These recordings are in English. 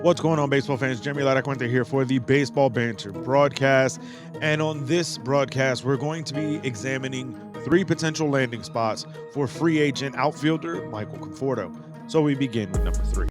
What's going on, baseball fans? Jeremy Laddaquente here for the Baseball Banter broadcast. And on this broadcast, we're going to be examining 3 potential landing spots for free agent outfielder Michael Conforto. So we begin with number 3.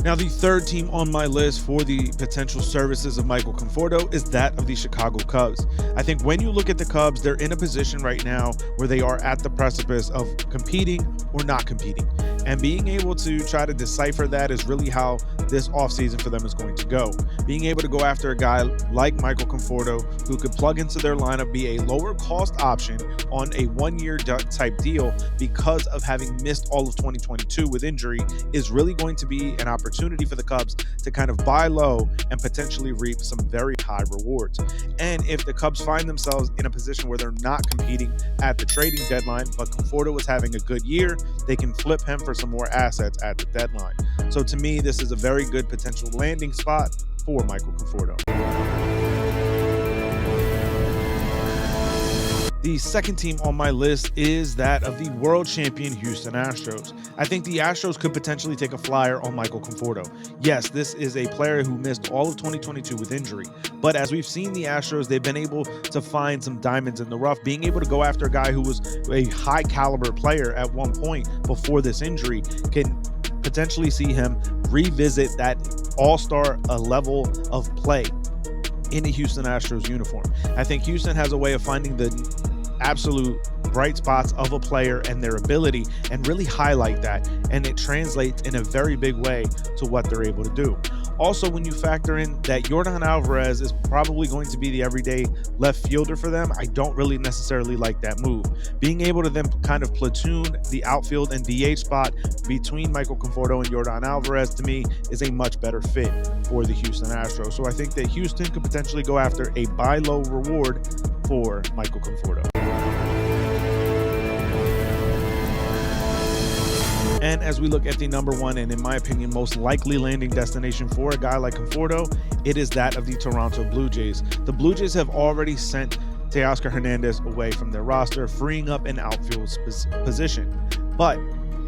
Now, the third team on my list for the potential services of Michael Conforto is that of the Chicago Cubs. I think when you look at the Cubs, they're in a position right now where they are at the precipice of competing or not competing. And being able to try to decipher that is really how this offseason for them is going to go. Being able to go after a guy like Michael Conforto who could plug into their lineup, be a lower cost option on a 1-year type deal because of having missed all of 2022 with injury is really going to be an opportunity for the Cubs to kind of buy low and potentially reap some very high rewards. And if the Cubs find themselves in a position where they're not competing at the trading deadline, but Conforto is having a good year, they can flip him for some more assets at the deadline. So to me, this is a very good potential landing spot for Michael Conforto. The second team on my list is that of the world champion Houston Astros. I think the Astros could potentially take a flyer on Michael Conforto. Yes, this is a player who missed all of 2022 with injury, but as we've seen the Astros, they've been able to find some diamonds in the rough, being able to go after a guy who was a high caliber player at one point before this injury can potentially see him revisit that all-star level of play in a Houston Astros uniform. I think Houston has a way of finding the absolute bright spots of a player and their ability and really highlight that, and it translates in a very big way to what they're able to do. Also, when you factor in that Yordan Alvarez is probably going to be the everyday left fielder for them, I don't really necessarily like that move. Being able to then kind of platoon the outfield and DH spot between Michael Conforto and Yordan Alvarez, to me, is a much better fit for the Houston Astros. So I think that Houston could potentially go after a buy low reward for Michael Conforto. And as we look at the number 1 and, in my opinion, most likely landing destination for a guy like Conforto, it is that of the Toronto Blue Jays. The Blue Jays have already sent Teoscar Hernandez away from their roster, freeing up an outfield position. But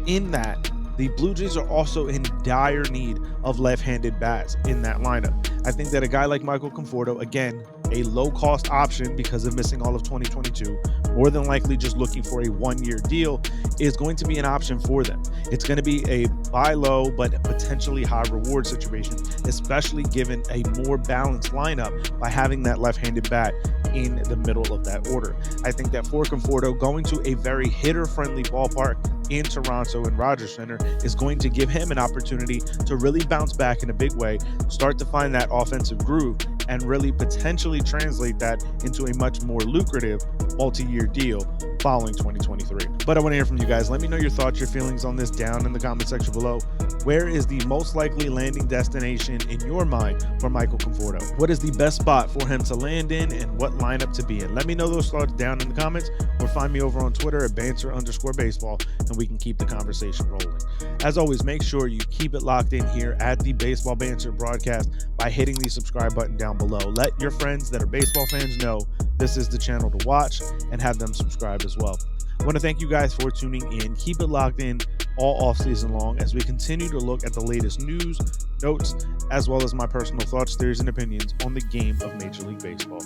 in that, the Blue Jays are also in dire need of left-handed bats in that lineup. I think that a guy like Michael Conforto, again, a low-cost option because of missing all of 2022, more than likely just looking for a 1-year deal, is going to be an option for them. It's going to be a buy low but potentially high reward situation, especially given a more balanced lineup by having that left-handed bat in the middle of that order. I think that for Conforto, going to a very hitter-friendly ballpark in Toronto and Rogers Center is going to give him an opportunity to really bounce back in a big way, start to find that offensive groove, and really potentially translate that into a much more lucrative multi-year deal following 2023. But I want to hear from you guys. Let me know your thoughts, your feelings on this down in the comment section below. Where is the most likely landing destination in your mind for Michael Conforto? What is the best spot for him to land in, and what lineup to be in? Let me know those thoughts down in the comments, or find me over on Twitter at Banter_baseball, and we can keep the conversation rolling. As always, make sure you keep it locked in here at the Baseball Banter broadcast by hitting the subscribe button down below. Let your friends that are baseball fans know this is the channel to watch, and have them subscribe as well. I want to thank you guys for tuning in. Keep it locked in all off season long as we continue to look at the latest news, notes, as well as my personal thoughts, theories, and opinions on the game of Major League Baseball.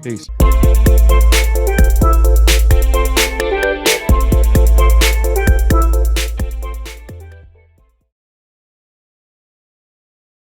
Peace.